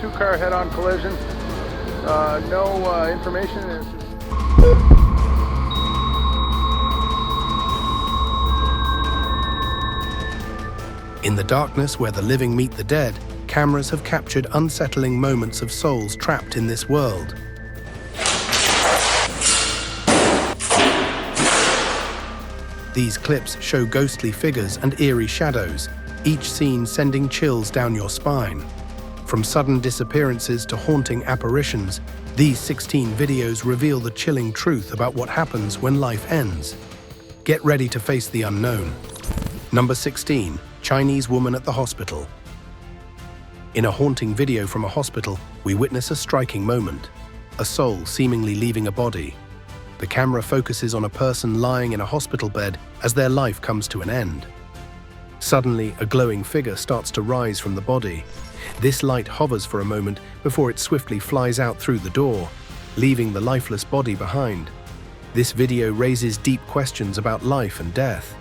two-car head-on collision. No information. It's just... In the darkness where the living meet the dead, cameras have captured unsettling moments of souls trapped in this world. These clips show ghostly figures and eerie shadows, each scene sending chills down your spine. From sudden disappearances to haunting apparitions, these 16 videos reveal the chilling truth about what happens when life ends. Get ready to face the unknown. Number 16. Chinese woman at the hospital. In a haunting video from a hospital, we witness a striking moment. A soul seemingly leaving a body. The camera focuses on a person lying in a hospital bed as their life comes to an end. Suddenly, a glowing figure starts to rise from the body. This light hovers for a moment before it swiftly flies out through the door, leaving the lifeless body behind. This video raises deep questions about life and death.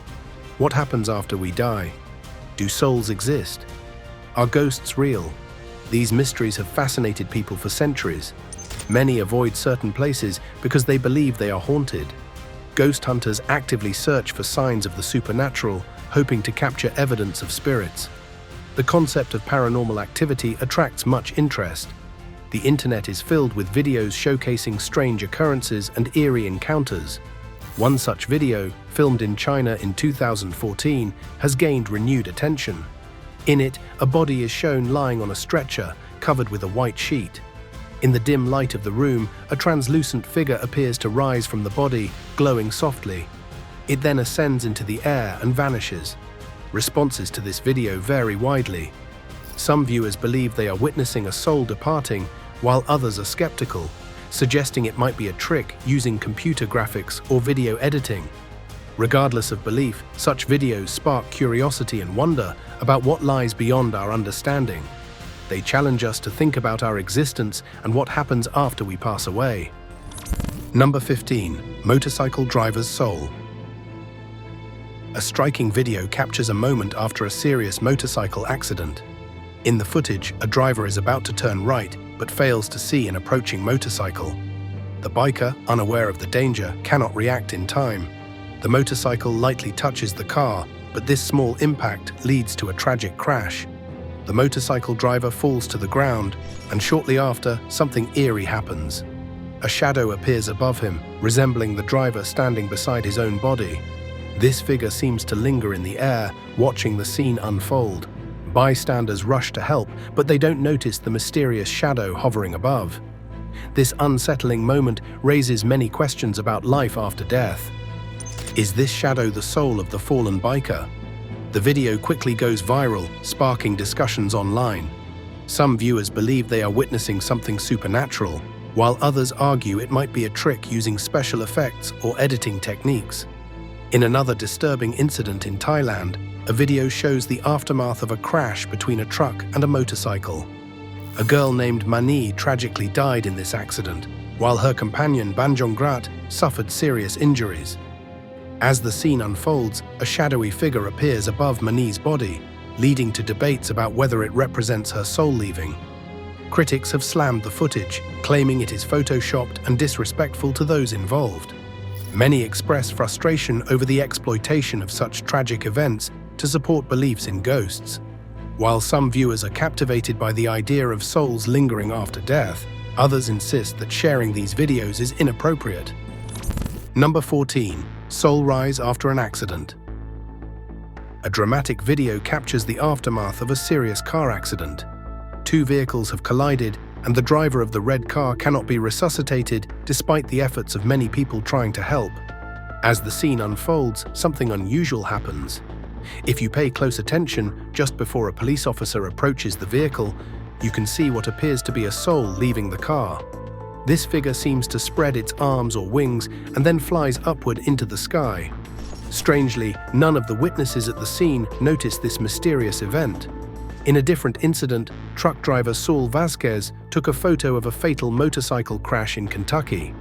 What happens after we die? Do souls exist? Are ghosts real? These mysteries have fascinated people for centuries. Many avoid certain places because they believe they are haunted. Ghost hunters actively search for signs of the supernatural, hoping to capture evidence of spirits. The concept of paranormal activity attracts much interest. The internet is filled with videos showcasing strange occurrences and eerie encounters. One such video, filmed in China in 2014, has gained renewed attention. In it, a body is shown lying on a stretcher, covered with a white sheet. In the dim light of the room, a translucent figure appears to rise from the body, glowing softly. It then ascends into the air and vanishes. Responses to this video vary widely. Some viewers believe they are witnessing a soul departing, while others are skeptical, suggesting it might be a trick using computer graphics or video editing. Regardless of belief, such videos spark curiosity and wonder about what lies beyond our understanding. They challenge us to think about our existence and what happens after we pass away. Number 15. Motorcycle driver's soul. A striking video captures a moment after a serious motorcycle accident. In the footage, a driver is about to turn right, but fails to see an approaching motorcycle. The biker, unaware of the danger, cannot react in time. The motorcycle lightly touches the car, but this small impact leads to a tragic crash. The motorcycle driver falls to the ground, and shortly after, something eerie happens. A shadow appears above him, resembling the driver standing beside his own body. This figure seems to linger in the air, watching the scene unfold. Bystanders rush to help, but they don't notice the mysterious shadow hovering above. This unsettling moment raises many questions about life after death. Is this shadow the soul of the fallen biker? The video quickly goes viral, sparking discussions online. Some viewers believe they are witnessing something supernatural, while others argue it might be a trick using special effects or editing techniques. In another disturbing incident in Thailand, a video shows the aftermath of a crash between a truck and a motorcycle. A girl named Mani tragically died in this accident, while her companion Banjongrat suffered serious injuries. As the scene unfolds, a shadowy figure appears above Mani's body, leading to debates about whether it represents her soul leaving. Critics have slammed the footage, claiming it is photoshopped and disrespectful to those involved. Many express frustration over the exploitation of such tragic events to support beliefs in ghosts. While some viewers are captivated by the idea of souls lingering after death, others insist that sharing these videos is inappropriate. Number 14. Soul rise after an accident. A dramatic video captures the aftermath of a serious car accident. Two vehicles have collided, and the driver of the red car cannot be resuscitated despite the efforts of many people trying to help. As the scene unfolds, something unusual happens. If you pay close attention, just before a police officer approaches the vehicle, you can see what appears to be a soul leaving the car. This figure seems to spread its arms or wings and then flies upward into the sky. Strangely, none of the witnesses at the scene noticed this mysterious event. In a different incident, truck driver Saul Vasquez took a photo of a fatal motorcycle crash in Kentucky.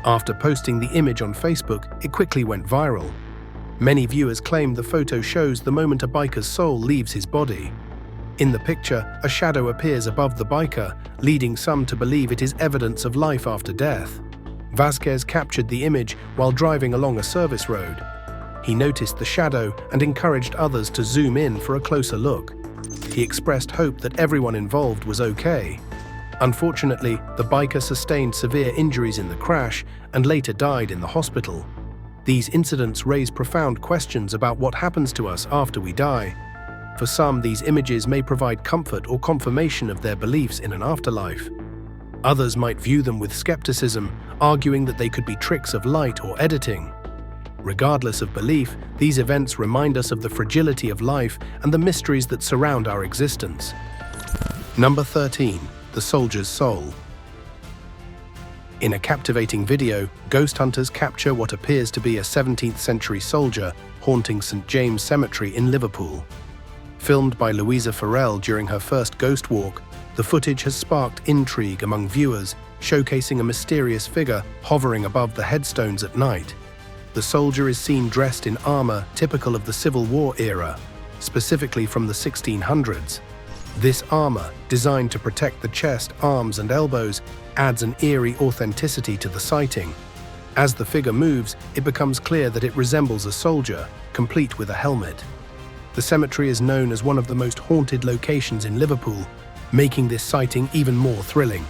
After posting the image on Facebook, it quickly went viral. Many viewers claim the photo shows the moment a biker's soul leaves his body. In the picture, a shadow appears above the biker, leading some to believe it is evidence of life after death. Vasquez captured the image while driving along a service road. He noticed the shadow and encouraged others to zoom in for a closer look. He expressed hope that everyone involved was okay. Unfortunately, the biker sustained severe injuries in the crash and later died in the hospital. These incidents raise profound questions about what happens to us after we die. For some, these images may provide comfort or confirmation of their beliefs in an afterlife. Others might view them with skepticism, arguing that they could be tricks of light or editing. Regardless of belief, these events remind us of the fragility of life and the mysteries that surround our existence. Number 13. The Soldier's Soul. In a captivating video, ghost hunters capture what appears to be a 17th century soldier haunting St. James Cemetery in Liverpool. Filmed by Louisa Farrell during her first ghost walk, the footage has sparked intrigue among viewers, showcasing a mysterious figure hovering above the headstones at night. The soldier is seen dressed in armor typical of the Civil War era, specifically from the 1600s. This armor, designed to protect the chest, arms, and elbows, adds an eerie authenticity to the sighting. As the figure moves, it becomes clear that it resembles a soldier, complete with a helmet. The cemetery is known as one of the most haunted locations in Liverpool, making this sighting even more thrilling.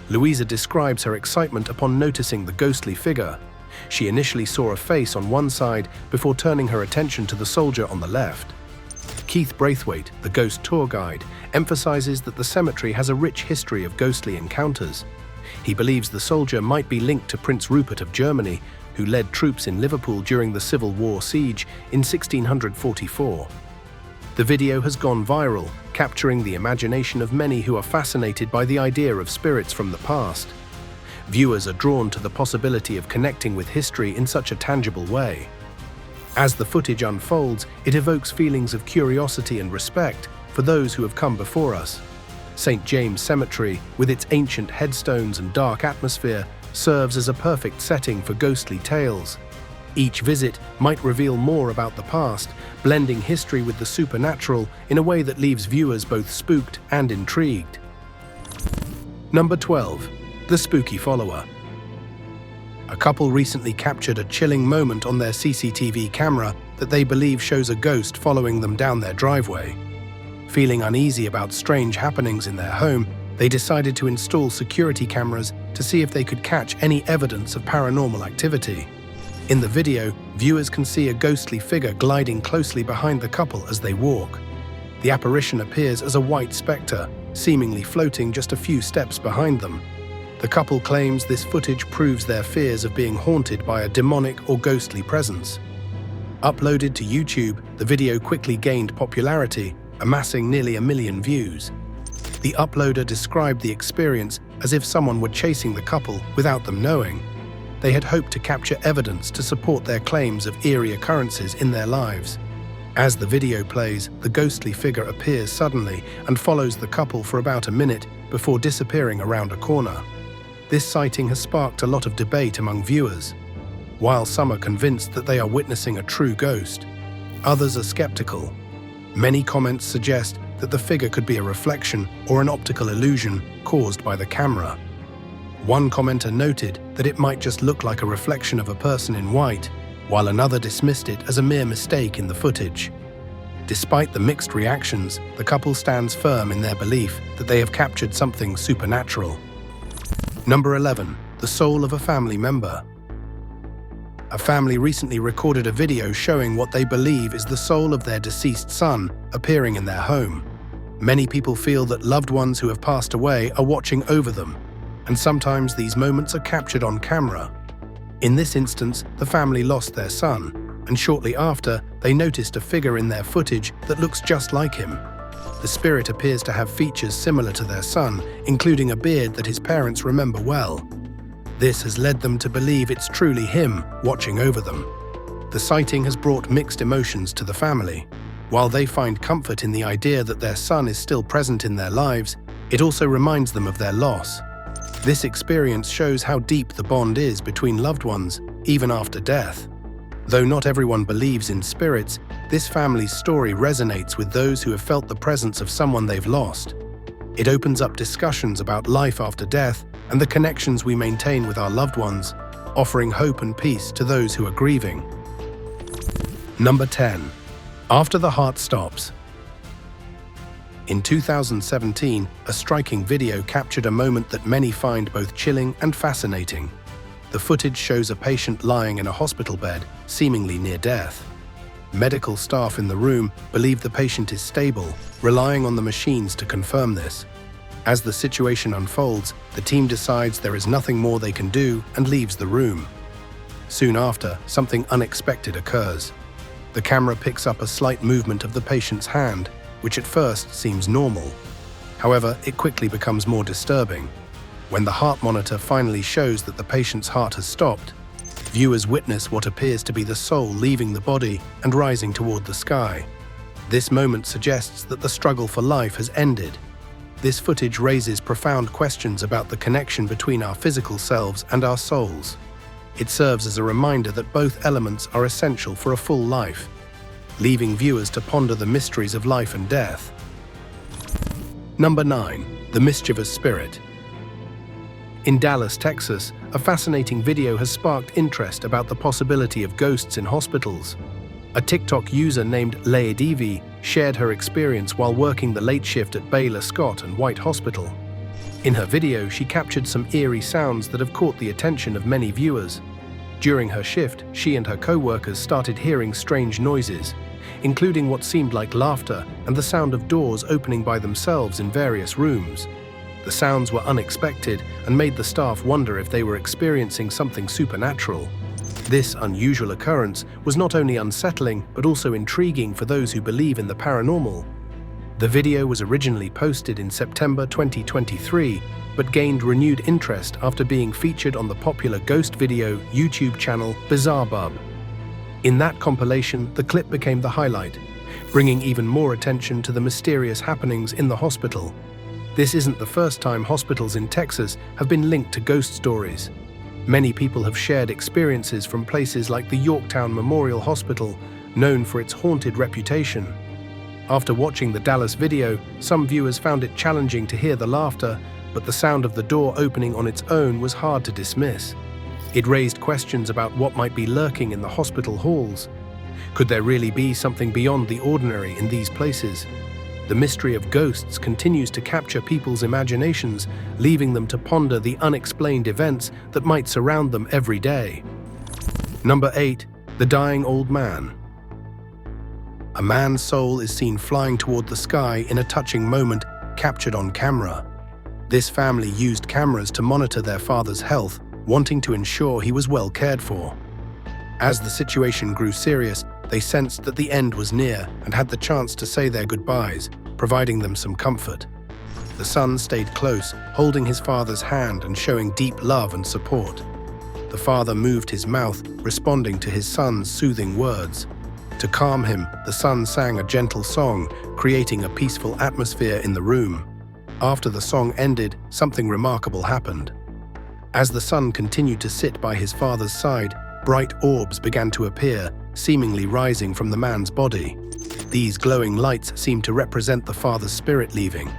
Louisa describes her excitement upon noticing the ghostly figure. She initially saw a face on one side before turning her attention to the soldier on the left. Keith Braithwaite, the ghost tour guide, emphasizes that the cemetery has a rich history of ghostly encounters. He believes the soldier might be linked to Prince Rupert of Germany, who led troops in Liverpool during the Civil War siege in 1644. The video has gone viral, capturing the imagination of many who are fascinated by the idea of spirits from the past. Viewers are drawn to the possibility of connecting with history in such a tangible way. As the footage unfolds, it evokes feelings of curiosity and respect for those who have come before us. St. James Cemetery, with its ancient headstones and dark atmosphere, serves as a perfect setting for ghostly tales. Each visit might reveal more about the past, blending history with the supernatural in a way that leaves viewers both spooked and intrigued. Number 12. The Spooky Follower. A couple recently captured a chilling moment on their CCTV camera that they believe shows a ghost following them down their driveway. Feeling uneasy about strange happenings in their home, they decided to install security cameras to see if they could catch any evidence of paranormal activity. In the video, viewers can see a ghostly figure gliding closely behind the couple as they walk. The apparition appears as a white spectre, seemingly floating just a few steps behind them. The couple claims this footage proves their fears of being haunted by a demonic or ghostly presence. Uploaded to YouTube, the video quickly gained popularity, amassing nearly 1 million views. The uploader described the experience as if someone were chasing the couple without them knowing. They had hoped to capture evidence to support their claims of eerie occurrences in their lives. As the video plays, the ghostly figure appears suddenly and follows the couple for about a minute before disappearing around a corner. This sighting has sparked a lot of debate among viewers. While some are convinced that they are witnessing a true ghost, others are skeptical. Many comments suggest that the figure could be a reflection or an optical illusion caused by the camera. One commenter noted that it might just look like a reflection of a person in white, while another dismissed it as a mere mistake in the footage. Despite the mixed reactions, the couple stands firm in their belief that they have captured something supernatural. Number 11. The Soul of a Family Member. A family recently recorded a video showing what they believe is the soul of their deceased son appearing in their home. Many people feel that loved ones who have passed away are watching over them, and sometimes these moments are captured on camera. In this instance, the family lost their son, and shortly after, they noticed a figure in their footage that looks just like him. The spirit appears to have features similar to their son, including a beard that his parents remember well. This has led them to believe it's truly him watching over them. The sighting has brought mixed emotions to the family. While they find comfort in the idea that their son is still present in their lives, it also reminds them of their loss. This experience shows how deep the bond is between loved ones, even after death. Though not everyone believes in spirits, this family's story resonates with those who have felt the presence of someone they've lost. It opens up discussions about life after death and the connections we maintain with our loved ones, offering hope and peace to those who are grieving. Number 10. After the Heart Stops. In 2017, a striking video captured a moment that many find both chilling and fascinating. The footage shows a patient lying in a hospital bed, seemingly near death. Medical staff in the room believe the patient is stable, relying on the machines to confirm this. As the situation unfolds, the team decides there is nothing more they can do and leaves the room. Soon after, something unexpected occurs. The camera picks up a slight movement of the patient's hand, which at first seems normal. However, it quickly becomes more disturbing. When the heart monitor finally shows that the patient's heart has stopped, viewers witness what appears to be the soul leaving the body and rising toward the sky. This moment suggests that the struggle for life has ended. This footage raises profound questions about the connection between our physical selves and our souls. It serves as a reminder that both elements are essential for a full life, leaving viewers to ponder the mysteries of life and death. Number 9. The Mischievous Spirit. In Dallas, Texas, a fascinating video has sparked interest about the possibility of ghosts in hospitals. A TikTok user named Laedivi shared her experience while working the late shift at Baylor Scott and White Hospital. In her video, she captured some eerie sounds that have caught the attention of many viewers. During her shift, she and her co-workers started hearing strange noises, including what seemed like laughter and the sound of doors opening by themselves in various rooms. The sounds were unexpected and made the staff wonder if they were experiencing something supernatural. This unusual occurrence was not only unsettling but also intriguing for those who believe in the paranormal. The video was originally posted in September 2023, but gained renewed interest after being featured on the popular ghost video YouTube channel Bizarre Bub. In that compilation, the clip became the highlight, bringing even more attention to the mysterious happenings in the hospital. This isn't the first time hospitals in Texas have been linked to ghost stories. Many people have shared experiences from places like the Yorktown Memorial Hospital, known for its haunted reputation. After watching the Dallas video, some viewers found it challenging to hear the laughter, but the sound of the door opening on its own was hard to dismiss. It raised questions about what might be lurking in the hospital halls. Could there really be something beyond the ordinary in these places? The mystery of ghosts continues to capture people's imaginations, leaving them to ponder the unexplained events that might surround them every day. Number 8. The Dying Old Man. A man's soul is seen flying toward the sky in a touching moment captured on camera. This family used cameras to monitor their father's health, wanting to ensure he was well cared for. As the situation grew serious, they sensed that the end was near and had the chance to say their goodbyes, providing them some comfort. The son stayed close, holding his father's hand and showing deep love and support. The father moved his mouth, responding to his son's soothing words. To calm him, the son sang a gentle song, creating a peaceful atmosphere in the room. After the song ended, something remarkable happened. As the son continued to sit by his father's side, bright orbs began to appear, seemingly rising from the man's body. These glowing lights seemed to represent the father's spirit leaving.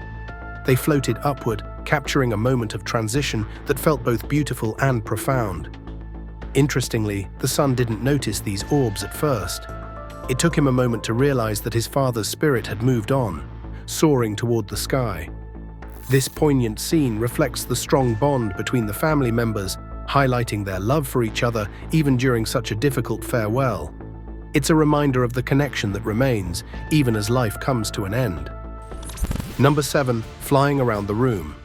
They floated upward, capturing a moment of transition that felt both beautiful and profound. Interestingly, the son didn't notice these orbs at first. It took him a moment to realize that his father's spirit had moved on, soaring toward the sky. This poignant scene reflects the strong bond between the family members, highlighting their love for each other even during such a difficult farewell. It's a reminder of the connection that remains, even as life comes to an end. Number 7. Flying around the room.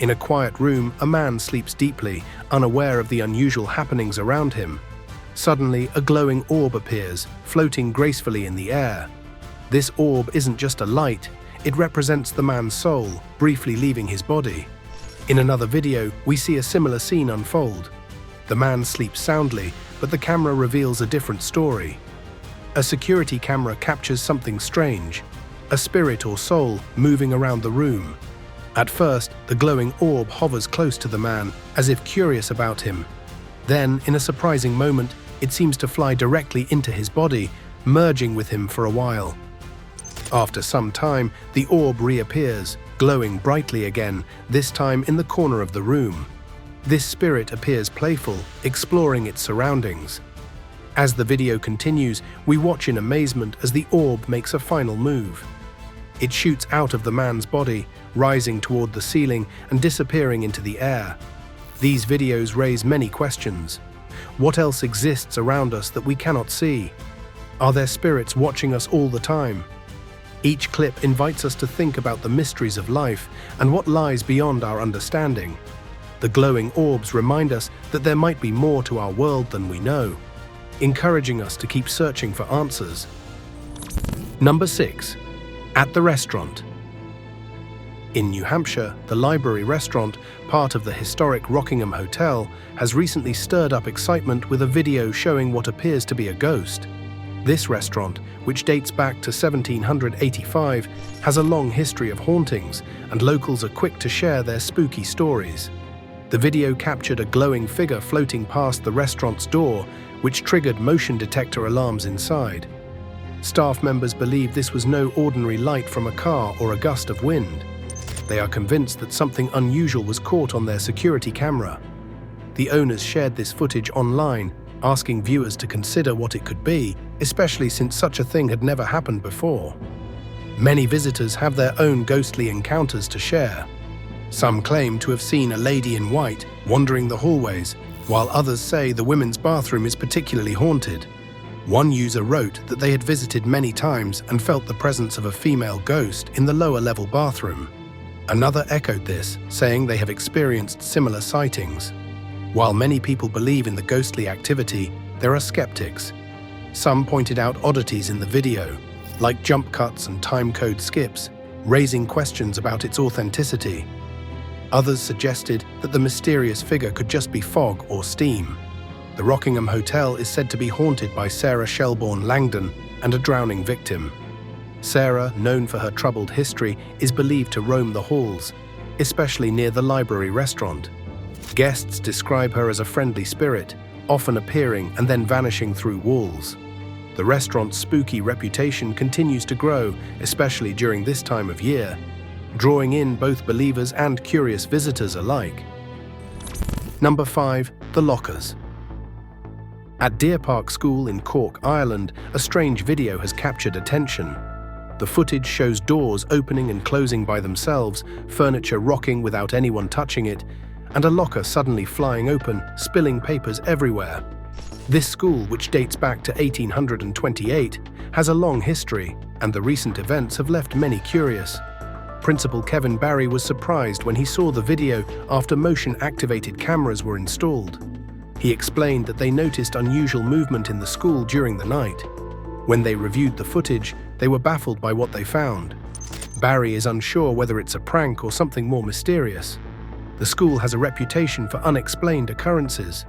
In a quiet room, a man sleeps deeply, unaware of the unusual happenings around him. Suddenly, a glowing orb appears, floating gracefully in the air. This orb isn't just a light, it represents the man's soul, briefly leaving his body. In another video, we see a similar scene unfold. The man sleeps soundly, but the camera reveals a different story. A security camera captures something strange, a spirit or soul moving around the room. At first, the glowing orb hovers close to the man, as if curious about him. Then, in a surprising moment, It seems to fly directly into his body, merging with him for a while. After some time, the orb reappears, glowing brightly again, this time in the corner of the room. This spirit appears playful, exploring its surroundings. As the video continues, we watch in amazement as the orb makes a final move. It shoots out of the man's body, rising toward the ceiling and disappearing into the air. These videos raise many questions. What else exists around us that we cannot see? Are there spirits watching us all the time? Each clip invites us to think about the mysteries of life and what lies beyond our understanding. The glowing orbs remind us that there might be more to our world than we know, encouraging us to keep searching for answers. Number 6. At the restaurant. In New Hampshire, the Library Restaurant, part of the historic Rockingham Hotel, has recently stirred up excitement with a video showing what appears to be a ghost. This restaurant, which dates back to 1785, has a long history of hauntings, and locals are quick to share their spooky stories. The video captured a glowing figure floating past the restaurant's door, which triggered motion detector alarms inside. Staff members believe this was no ordinary light from a car or a gust of wind. They are convinced that something unusual was caught on their security camera. The owners shared this footage online, asking viewers to consider what it could be, especially since such a thing had never happened before. Many visitors have their own ghostly encounters to share. Some claim to have seen a lady in white wandering the hallways, while others say the women's bathroom is particularly haunted. One user wrote that they had visited many times and felt the presence of a female ghost in the lower-level bathroom. Another echoed this, saying they have experienced similar sightings. While many people believe in the ghostly activity, there are skeptics. Some pointed out oddities in the video, like jump cuts and time code skips, raising questions about its authenticity. Others suggested that the mysterious figure could just be fog or steam. The Rockingham Hotel is said to be haunted by Sarah Shelbourne Langdon and a drowning victim. Sarah, known for her troubled history, is believed to roam the halls, especially near the Library Restaurant. Guests describe her as a friendly spirit, often appearing and then vanishing through walls. The restaurant's spooky reputation continues to grow, especially during this time of year, drawing in both believers and curious visitors alike. Number 5. The Lockers. At Deer Park School in Cork, Ireland, a strange video has captured attention. The footage shows doors opening and closing by themselves, furniture rocking without anyone touching it, and a locker suddenly flying open, spilling papers everywhere. This school, which dates back to 1828, has a long history, and the recent events have left many curious. Principal Kevin Barry was surprised when he saw the video after motion-activated cameras were installed. He explained that they noticed unusual movement in the school during the night. When they reviewed the footage, they were baffled by what they found. Barry is unsure whether it's a prank or something more mysterious. The school has a reputation for unexplained occurrences.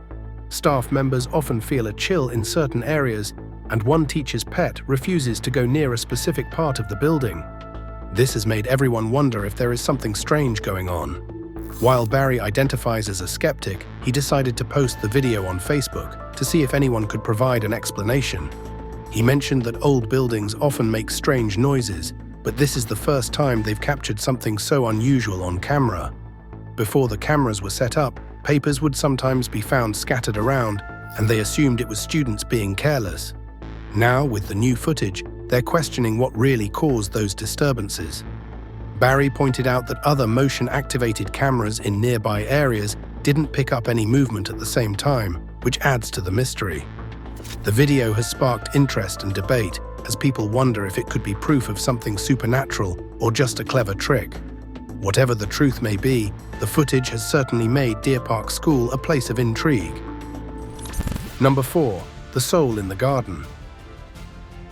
Staff members often feel a chill in certain areas, and one teacher's pet refuses to go near a specific part of the building. This has made everyone wonder if there is something strange going on. While Barry identifies as a skeptic, he decided to post the video on Facebook to see if anyone could provide an explanation. He mentioned that old buildings often make strange noises, but this is the first time they've captured something so unusual on camera. Before the cameras were set up, papers would sometimes be found scattered around, and they assumed it was students being careless. Now, with the new footage, they're questioning what really caused those disturbances. Barry pointed out that other motion-activated cameras in nearby areas didn't pick up any movement at the same time, which adds to the mystery. The video has sparked interest and debate as people wonder if it could be proof of something supernatural or just a clever trick. Whatever the truth may be, the footage has certainly made Deer Park School a place of intrigue. Number 4. The Soul in the Garden.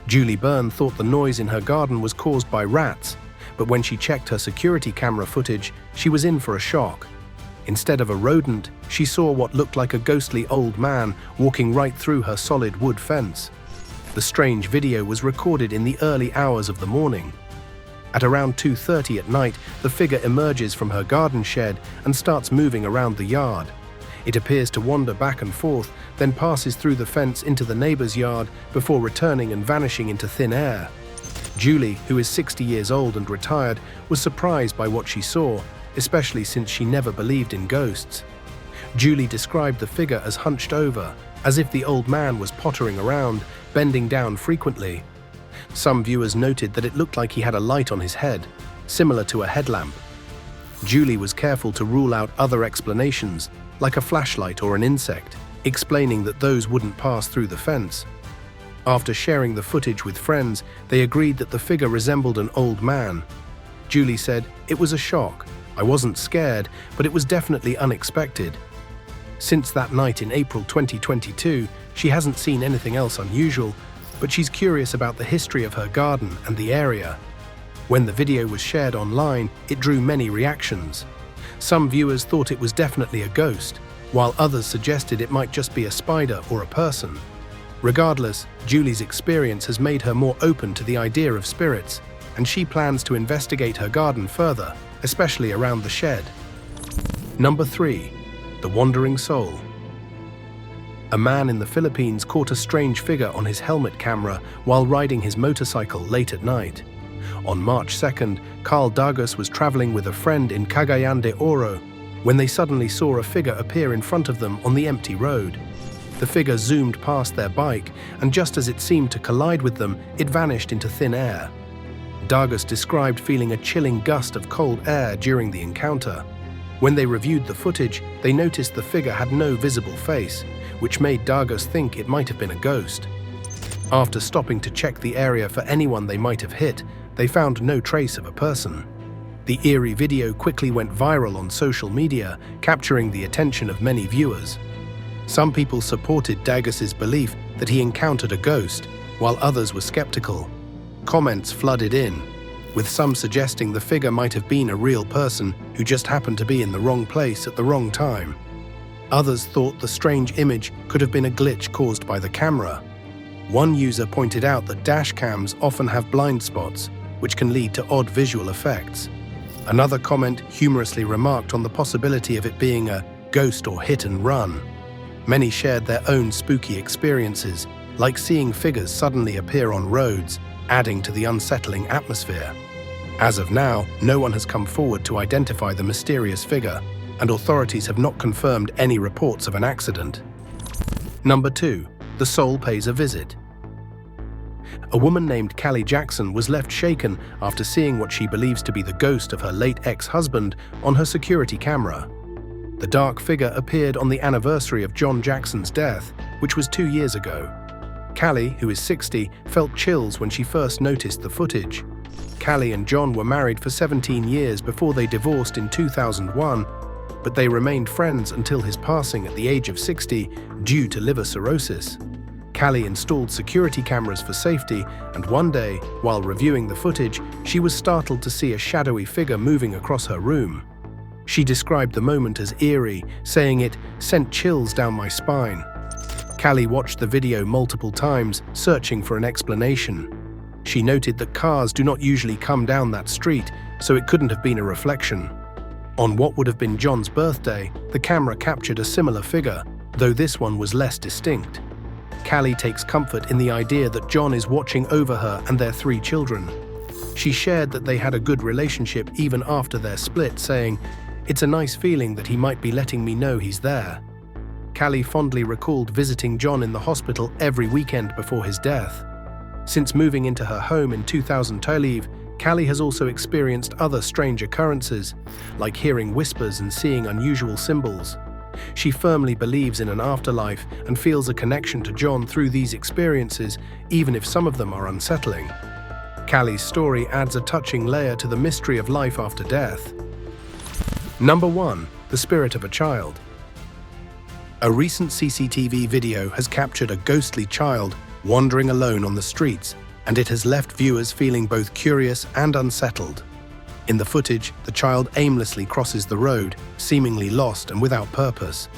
Julie Byrne thought the noise in her garden was caused by rats, but when she checked her security camera footage, she was in for a shock. Instead of a rodent, she saw what looked like a ghostly old man walking right through her solid wood fence. The strange video was recorded in the early hours of the morning. At around 2:30 at night, the figure emerges from her garden shed and starts moving around the yard. It appears to wander back and forth, then passes through the fence into the neighbor's yard before returning and vanishing into thin air. Julie, who is 60 years old and retired, was surprised by what she saw, especially since she never believed in ghosts. Julie described the figure as hunched over, as if the old man was pottering around, bending down frequently. Some viewers noted that it looked like he had a light on his head, similar to a headlamp. Julie was careful to rule out other explanations, like a flashlight or an insect, explaining that those wouldn't pass through the fence. After sharing the footage with friends, they agreed that the figure resembled an old man. Julie said, "It was a shock. I wasn't scared, but it was definitely unexpected." Since that night in April 2022, she hasn't seen anything else unusual, but she's curious about the history of her garden and the area. When the video was shared online, it drew many reactions. Some viewers thought it was definitely a ghost, while others suggested it might just be a spider or a person. Regardless, Julie's experience has made her more open to the idea of spirits, and she plans to investigate her garden further, especially around the shed. Number 3. The Wandering Soul. A man in the Philippines caught a strange figure on his helmet camera while riding his motorcycle late at night. On March 2nd, Carl Dagus was traveling with a friend in Cagayan de Oro when they suddenly saw a figure appear in front of them on the empty road. The figure zoomed past their bike, and just as it seemed to collide with them, it vanished into thin air. Dagus described feeling a chilling gust of cold air during the encounter. When they reviewed the footage, they noticed the figure had no visible face, which made Dagus think it might have been a ghost. After stopping to check the area for anyone they might have hit, they found no trace of a person. The eerie video quickly went viral on social media, capturing the attention of many viewers. Some people supported Dagus's belief that he encountered a ghost, while others were skeptical. Comments flooded in, with some suggesting the figure might have been a real person who just happened to be in the wrong place at the wrong time. Others thought the strange image could have been a glitch caused by the camera. One user pointed out that dash cams often have blind spots, which can lead to odd visual effects. Another comment humorously remarked on the possibility of it being a ghost or hit and run. Many shared their own spooky experiences, like seeing figures suddenly appear on roads, adding to the unsettling atmosphere. As of now, no one has come forward to identify the mysterious figure, and authorities have not confirmed any reports of an accident. Number 2. The soul pays a visit. A woman named Callie Jackson was left shaken after seeing what she believes to be the ghost of her late ex-husband on her security camera. The dark figure appeared on the anniversary of John Jackson's death, which was 2 years ago. Callie, who is 60, felt chills when she first noticed the footage. Callie and John were married for 17 years before they divorced in 2001, but they remained friends until his passing at the age of 60 due to liver cirrhosis. Callie installed security cameras for safety, and one day, while reviewing the footage, she was startled to see a shadowy figure moving across her room. She described the moment as eerie, saying it sent chills down my spine. Callie watched the video multiple times, searching for an explanation. She noted that cars do not usually come down that street, so it couldn't have been a reflection. On what would have been John's birthday, the camera captured a similar figure, though this one was less distinct. Callie takes comfort in the idea that John is watching over her and their 3 children. She shared that they had a good relationship even after their split, saying, "It's a nice feeling that he might be letting me know he's there." Callie fondly recalled visiting John in the hospital every weekend before his death. Since moving into her home in 2012, Callie has also experienced other strange occurrences, like hearing whispers and seeing unusual symbols. She firmly believes in an afterlife and feels a connection to John through these experiences, even if some of them are unsettling. Callie's story adds a touching layer to the mystery of life after death. Number 1. The Spirit of a Child. A recent CCTV video has captured a ghostly child wandering alone on the streets, and it has left viewers feeling both curious and unsettled. In the footage, the child aimlessly crosses the road, seemingly lost and without purpose.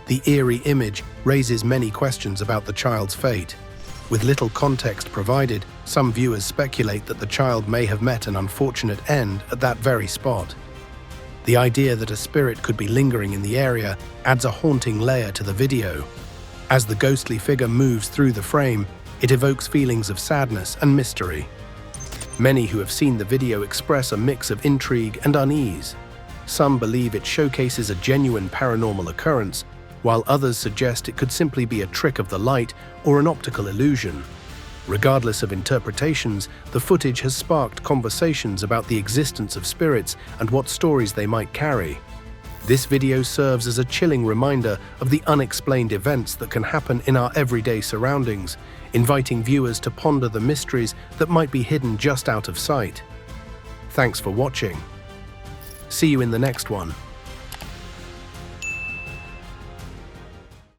The eerie image raises many questions about the child's fate. With little context provided, some viewers speculate that the child may have met an unfortunate end at that very spot. The idea that a spirit could be lingering in the area adds a haunting layer to the video. As the ghostly figure moves through the frame, it evokes feelings of sadness and mystery. Many who have seen the video express a mix of intrigue and unease. Some believe it showcases a genuine paranormal occurrence, while others suggest it could simply be a trick of the light or an optical illusion. Regardless of interpretations, the footage has sparked conversations about the existence of spirits and what stories they might carry. This video serves as a chilling reminder of the unexplained events that can happen in our everyday surroundings, inviting viewers to ponder the mysteries that might be hidden just out of sight. Thanks for watching. See you in the next one.